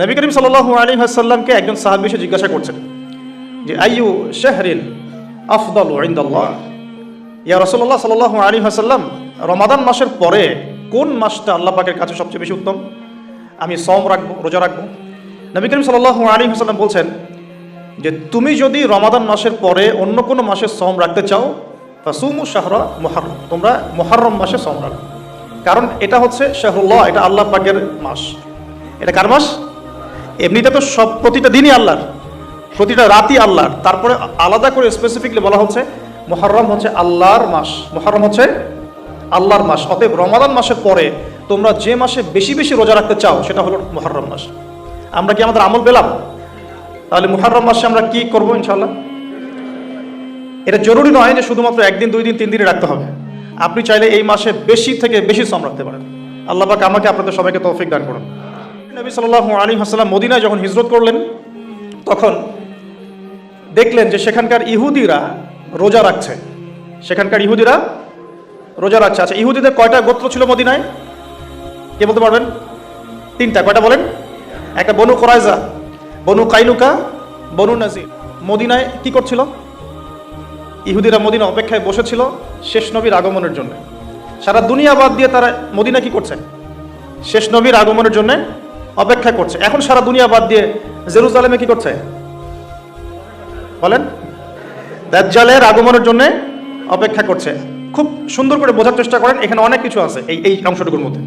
নবী করিম সাল্লাল্লাহু আলাইহি ওয়াসাল্লামকে একজন সাহাবী এসে জিজ্ঞাসা করছেন যে আইয়ু শাহরিন আফদালু ইনদাল্লাহ, ইয়া রাসূলুল্লাহ সাল্লাল্লাহু আলাইহি ওয়াসাল্লাম, রমাদান মাসের পরে কোন মাসটা আল্লাহ পাকের কাছে সবচেয়ে বেশি উত্তম? আমি সওম রাখবো, রোজা রাখবো। নবী করিম সাল্লাল্লাহু আলাইহি ওয়াসাল্লাম বলছেন যে তুমি যদি রমাদান মাসের পরে অন্য কোনো মাসের সওম রাখতে চাও ফাসুমু শাহরা মুহররম, তোমরা মুহররম মাসে সওম রাখো। কারণ এটা হচ্ছে শাহরুল্লাহ, এটা আল্লাহ পাকের মাস। এটা কার মাস? এমনিতে তো সব প্রতিটা দিনই আল্লাহর, প্রতিটা রাতই আল্লাহর, তারপরে আলাদা করে স্পেসিফিকলি বলা হচ্ছে মুহররম হচ্ছে আল্লাহর মাস, মুহররম হচ্ছে আল্লাহর মাস। অতএব রমাদান মাসের পরে তোমরা যে মাসে বেশি বেশি রোজা রাখতে চাও সেটা হলো মুহররম মাস। আমরা কি আমাদের আমল পেলাম? তাহলে মুহররম মাসে আমরা কি করবো ইনশাআল্লাহ? এটা জরুরি নয় যে শুধুমাত্র একদিন, 2 দিন, 3 দিনে রাখতে হবে। আপনি চাইলে এই মাসে বেশি থেকে বেশি সওম রাখতে পারেন। আল্লাহ পাক আমাকে আপনাদের সবাইকে তৌফিক দান করুন। নবী সাল্লাল্লাহু আলাইহি ওয়াসাল্লাম মদিনায় যখন হিজরত করলেন তখন দেখলেন যে সেখানকার ইহুদিরা রোজা রাখছে। সেখানকার ইহুদিরা রোজা রাখছে। আচ্ছা, ইহুদিদের কয়টা গোত্র ছিল মদিনায়? কে বলতে পারবেন? 3টা। কয়টা বলেন? একটা বনু কুরাইজা, বনু কাইনুকা, বনু নাজির। মদিনায় কি করছিল? ইহুদিরা মদিনা অপেক্ষায় বসেছিল শেষ নবীর আগমনের জন্য। সারা দুনিয়া বাদ দিয়ে তারা মদিনা কি করছে? শেষ নবীর আগমনের জন্য অপেক্ষা করছে। এখন সারা দুনিয়া বাদ দিয়ে জেরুজালেমে কি করছে বলেন? দাজ্জালের আগমনের জন্য অপেক্ষা করছে। খুব সুন্দর করে বোঝার চেষ্টা করেন, এখানে অনেক কিছু আছে এই অংশটুকুর মধ্যে।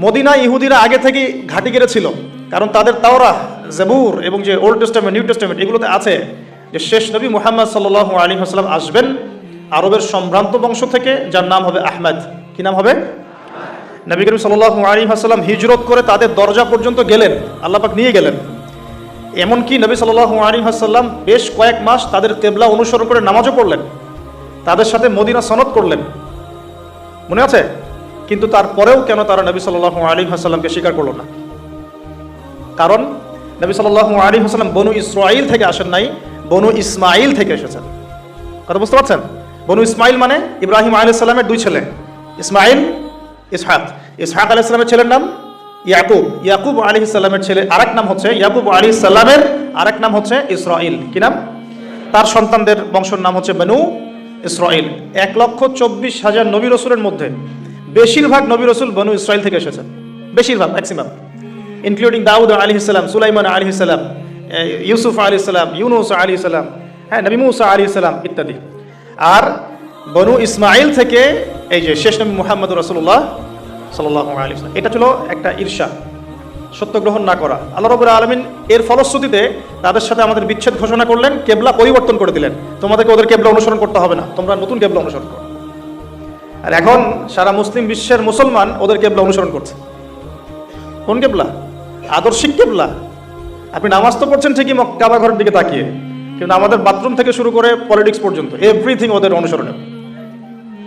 মদিনা ইহুদিরা আগে থেকেই ঘাঁটি গেড়েছিল, কারণ তাদের তাওরাহ, জাবুর এবং যে ওল্ড টেস্টামেন্ট, নিউ টেস্টামেন্ট, এগুলোতে আছে যে শেষ নবী মুহাম্মদ সাল্লাল্লাহু আলাইহি ওয়াসাল্লাম আসবেন আরবের সম্ভ্রান্ত বংশ থেকে, যার নাম হবে আহমদ। কি নাম হবে? নবী করিম সাল্লাল্লাহু আলাইহি ওয়াসাল্লাম হিজরত করে তাদের দরজা পর্যন্ত গেলেন, আল্লাহ পাক নিয়ে গেলেন। এমনকি নবী সাল্লাল্লাহু আলাইহি ওয়াসাল্লাম বেশ কয়েক মাস তাদের কিবলা অনুসরণ করে নামাজও পড়লেন, তাদের সাথে মদিনা সনদ করলেন, মনে আছে? কিন্তু তারপরেও কেন তারা নবী সাল্লাল্লাহু আলাইহি ওয়াসাল্লামকে স্বীকার করলো না? কারণ নবী সাল্লাল্লাহু আলাইহি ওয়াসাল্লাম বনু ইসরাঈল থেকে আসেন নাই, বনু ইসমাঈল থেকে এসেছেন। কথা বুঝতে পারছেন? বনু ইসমাঈল মানে ইব্রাহিম আলাইহিস সালামের 2 ছেলে, ইসমাঈল, ইসহাক। ইসহাক আলাইহিস সালামের ছেলের নাম ইয়াকুব। ইয়াকুব আলাইহিস সালামের ছেলে আরেক নাম হচ্ছে, ইয়াকুব আলাইহিস সালামের আরেক নাম হচ্ছে ইসরাঈল। কি নাম? তার সন্তানদের বংশের নাম হচ্ছে বনু ইসরাঈল। 1,24,000 নবী রাসূলের মধ্যে বেশিরভাগ নবী রাসূল বনু ইসরাঈল থেকে এসেছেন, বেশিরভাগ, ম্যাক্সিমাম, ইনক্লুডিং দাউদ আলাইহিস সালাম, সুলাইমান আলাইহিস সালাম, ইউসুফ আলাইহিস সালাম, ইউনুস আলাইহিস সালাম, হ্যাঁ, নবী মুসা আলাইহিস সালাম ইত্যাদি। আর বনু ইসমাঈল থেকে এই যে শেষ নবী মুহাম্মদ রাসূলুল্লাহ সাল্লাল্লাহু আলাইহি ওয়াসাল্লাম। এটা ছিল একটা ঈর্ষা, সত্য গ্রহণ না করা। আল্লাহ রাব্বুল আলামিন এর ফলশ্রুতিতে তাদের সাথে আমাদের বিচ্ছেদ ঘোষণা করলেন, কিবলা পরিবর্তন করে দিলেন। তোমাদেরকে ওদের কিবলা অনুসরণ করতে হবে না, তোমরা নতুন কিবলা অনুসরণ করো। আর এখন সারা মুসলিম বিশ্বের মুসলমান ওদের কিবলা অনুসরণ করছে। কোন কিবলা? আদর্শিক কিবলা। আপনি নামাজ তো পড়ছেন ঠিকই কাবা ঘরের দিকে তাকিয়ে, কিন্তু আমাদের বাথরুম থেকে শুরু করে পলিটিক্স পর্যন্ত এভরিথিং ওদের অনুসরণে,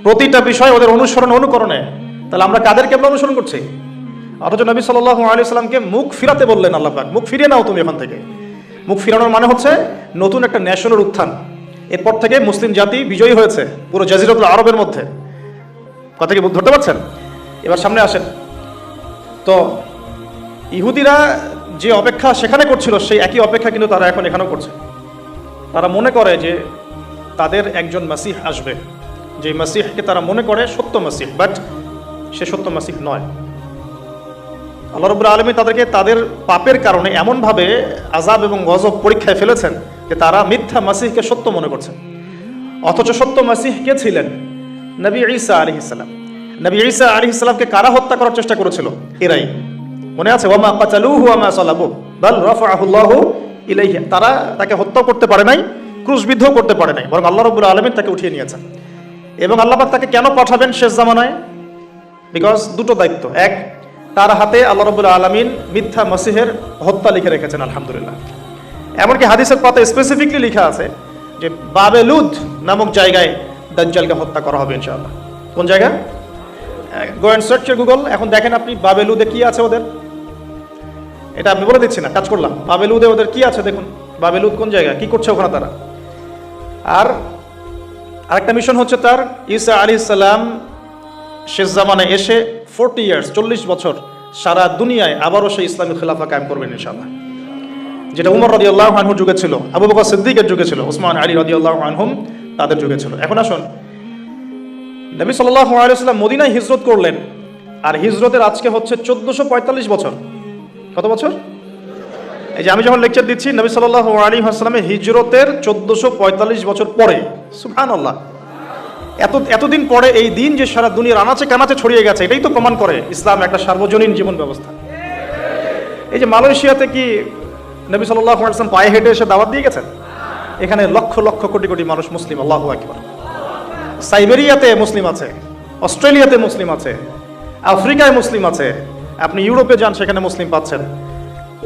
প্রতিটা বিষয় ওদের অনুসরণ, অনুকরণে। তাহলে আমরা কাদের কিবলা অনুসরণ করছি? অথচ নবী সাল্লাল্লাহু আলাইহি ওয়াসাল্লামকে মুখ ফিরাতে বললেন আল্লাহ পাক, মুখ ফিরিয়ে নাও তুমি এখান থেকে। মুখ ফিরানোর মানে হচ্ছে নতুন একটা ন্যাশনাল উত্থান। এরপর থেকে মুসলিম জাতি বিজয়ী হয়েছে পুরো জাজিরাতুল আরবের মধ্যে। কথা কি ধরতে পারছেন? এবার সামনে আসেন। তো ইহুদিরা যে অপেক্ষা সেখানে করছিল, সেই একই অপেক্ষা কিন্তু তারা এখন এখানেও করছে। তারা মনে করে যে তাদের একজন মাসিহ আসবে, যে মাসিহকে তারা মনে করে সত্য মাসিহ, বাট সে সত্য মাসিহ নয়। আল্লাহ রাব্বুল আলামিন তাদেরকে তাদের পাপের কারণে এমনভাবে আযাব এবং গজব পরীক্ষায় ফেলেছেন যে তারা মিথ্যা মাসিহকে সত্য মনে করছে। অথচ সত্য মাসিহ কে ছিলেন? নবী ঈসা আলাইহিস সালাম। নবী ঈসা আলাইহিস সালামকে কারা হত্যা করার চেষ্টা করেছিল? এরাই। মনে আছে? ওয়া মা কাতালুহু ওয়া মা সালাবু বাল রাফাআহু আল্লাহু ইলাইহি। তারা তাকে হত্যা করতে পারে নাই, ক্রুশবিদ্ধ করতে পারে নাই, বরং আল্লাহ রাব্বুল আলামিন তাকে উঠিয়ে নিয়েছেন। এবং আল্লাহ পাক তাকে কেন পাঠাবেন শেষ জামানায়? বিকজ দুটো দায়িত্ব। এক, তার হাতে আল্লাহ রাব্বুল আলামিন মিথ্যা মাসিহের হত্যা লিখে রেখেছেন, আলহামদুলিল্লাহ। এমনকি হাদিসের পাতায় স্পেসিফিকলি লেখা আছে যে বাবেলুদ নামক জায়গায় দাজ্জালকে হত্যা করা হবে ইনশাআল্লাহ। কোন জায়গা? গো অ্যান্ড সার্চ গুগল, এখন দেখেন আপনি বাবেলুদে কি আছে ওদের। এটা আমি বলে দিচ্ছি না, কাজ করলাম। বাবেলুদে ওদের কি আছে দেখুন। বাবেলুদ কোন জায়গা, কি করছে ওখানে তারা। আর আরেকটা মিশন হচ্ছে তার, ঈসা আলাইহিস সালাম শেষ জামানে এসে 40 ইয়ার্স, 40 বছর সারা দুনিয়ায় আবারও সেই ইসলামী খেলাফা কায়েম করবেন ইনশাআল্লাহ, যেটা উমর রাদিয়াল্লাহু আনহুর যুগে ছিল, আবু বকর সিদ্দিকের যুগে ছিল, ওসমান আলী রাদিয়াল্লাহু আনহুম তাদের যুগে ছিল। এখন আসুন, নবী সাল্লাল্লাহু আলাইহি ওয়াসাল্লাম মদিনায় হিজরত করলেন, আর হিজরতের আজকে হচ্ছে 1445 বছর। কত বছর? এই যে আমি যখন লেকচার দিচ্ছি, নবী সাল্লাল্লাহু আলাইহি ওয়াসাল্লামের হিজরতের 1445 বছর পরে। সুবহানাল্লাহ, এতদিন পরে এই দিন যে সারা দুনিয়ার আনাচে কানাচে ছড়িয়ে গেছে, এটাই তো প্রমাণ করে ইসলাম একটা সার্বজনীন জীবন ব্যবস্থা। এই যে মালয়েশিয়াতে কি নবী সাল্লাল্লাহু আলাইহি ওয়াসাল্লাম পায়ে হেঁটে এসে দাওয়াত দিয়ে গেছেন? এখানে লক্ষ লক্ষ কোটি কোটি মানুষ মুসলিম, আল্লাহু আকবার। সাইবেরিয়াতে মুসলিম আছে, অস্ট্রেলিয়াতে মুসলিম আছে, আফ্রিকায় মুসলিম আছে, আপনি ইউরোপে যান সেখানে মুসলিম পাচ্ছেন।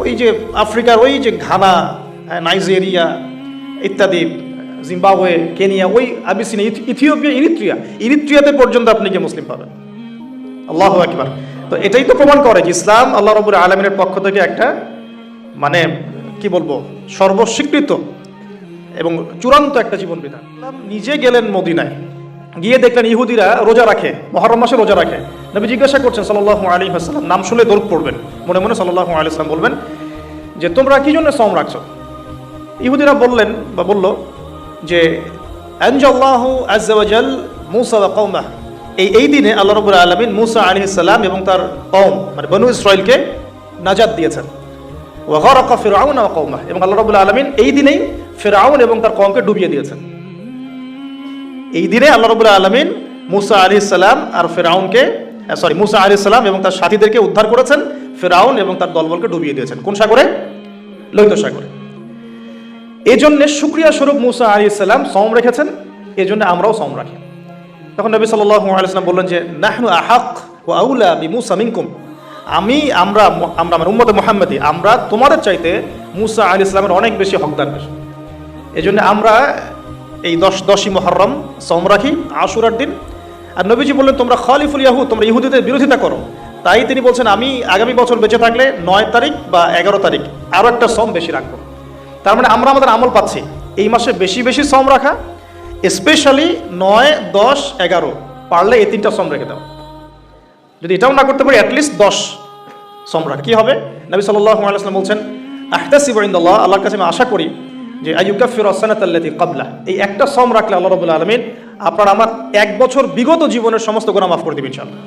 ওই যে আফ্রিকার ওই যে ঘানা, নাইজেরিয়া ইত্যাদি, জিম্বাবুয়ে, কেনিয়া, ওই আবিসিনিয়া, ইথিওপিয়া, ইরিত্রিয়াতে পর্যন্ত আপনি কি মুসলিম পাবেন। আল্লাহু আকবার। তো এটাই তো প্রমাণ করে যে ইসলাম আল্লাহ রাব্বুল আলামিনের পক্ষ থেকে একটা মানে কি বলবো সর্বস্বীকৃত এবং চূড়ান্ত একটা জীবন বিধান। নিজে গেলেন মদিনায়, গিয়ে দেখলেন ইহুদিরা রোজা রাখে, মুহররম মাসে রোজা রাখে। নবী জিজ্ঞাসা করছেন সাল্লাল্লাহু আলাইহি ওয়াসাল্লাম, নাম শুনলে দরুদ পড়বেন, মনে মনে সাল্লাল্লাহু আলাইহি ওয়াসাল্লাম বলবেন যে তোমরা কি জন্য সওম রাখছো? ইহুদিরা বললেন বা বলল যে আনজাল্লাহু আযজা ওয়া জাল মূসা ওয়া কওমাহ, এই দিনে আল্লাহ রাব্বুল আলামিন মূসা আলাইহিস সালাম এবং তার কওম মানে বনু ইসরাইলকে নাজাত দিয়েছেন। ওয়া গারাকা ফিরআউন ওয়া কওমাহ, এবং আল্লাহ রাব্বুল আলামিন এই দিনেই ফিরআউন এবং তার কওমকে ডুবিয়ে দিয়েছেন। এই দিনে আল্লাহ রাব্বুল আলামিন মূসা আলাইহিস সালাম আর ফিরআউনকে মূসা আলাইহিস সালাম এবং তার সাথীদেরকে উদ্ধার করেছেন, ফিরআউন এবং তার দলবলকে ডুবিয়ে দিয়েছেন। কোন সাগরে? লোহিত সাগরে। এই জন্য শুকরিয়া স্বরূপ মূসা আলাইহিস সালাম সওম রেখেছেন, এই জন্য আমরাও সওম রাখি। তখন নবী সাল্লাল্লাহু আলাইহি ওয়াসাল্লাম বললেন যে নাহনু আহাক ওয়া আউলা বিমূসা মিনকুম, আমরা আমার উম্মতে মুহাম্মাদি, আমরা তোমাদের চাইতে মূসা আলাইহিস সালামের অনেক বেশি হকদার বেশি। এই জন্য আমরা এই 10ই মুহররম সওম রাখি, আশুরার দিন। আর নবীজি বললেন তোমরা খালিফুল ইয়াহুদ, তোমরা ইহুদিদের বিরোধিতা করো। তাই তিনি বলছেন আমি আগামী বছর বেঁচে থাকলে 9 তারিখ বা 11 তারিখ আরও একটা সওম বেশি রাখবো। তার মানে আমরা আমাদের আমল পাচ্ছি এই মাসে বেশি বেশি সওম রাখা, স্পেশালি 9, 10, 11, পারলে এই 3টা সওম রেখে দাও। যদি এটাও না করতে পারি অ্যাটলিস্ট 10 সওম রাখা। কি হবে? নবী সাল্লাল্লাহু আলাইহি ওয়াসাল্লাম বলছেন আহতাসিবু ইনদাল্লাহ, আল্লাহর কাছে আমি আশা করি যে আইয়ুকাফিরু আস-সানাতাল্লাতী ক্বাবলা, এই একটা সওম রাখলে আল্লাহ রাব্বুল আলামিন আপনার আমার 1 বছর বিগত জীবনের সমস্ত গুনাহ মাফ করে দিবেন ইনশাআল্লাহ।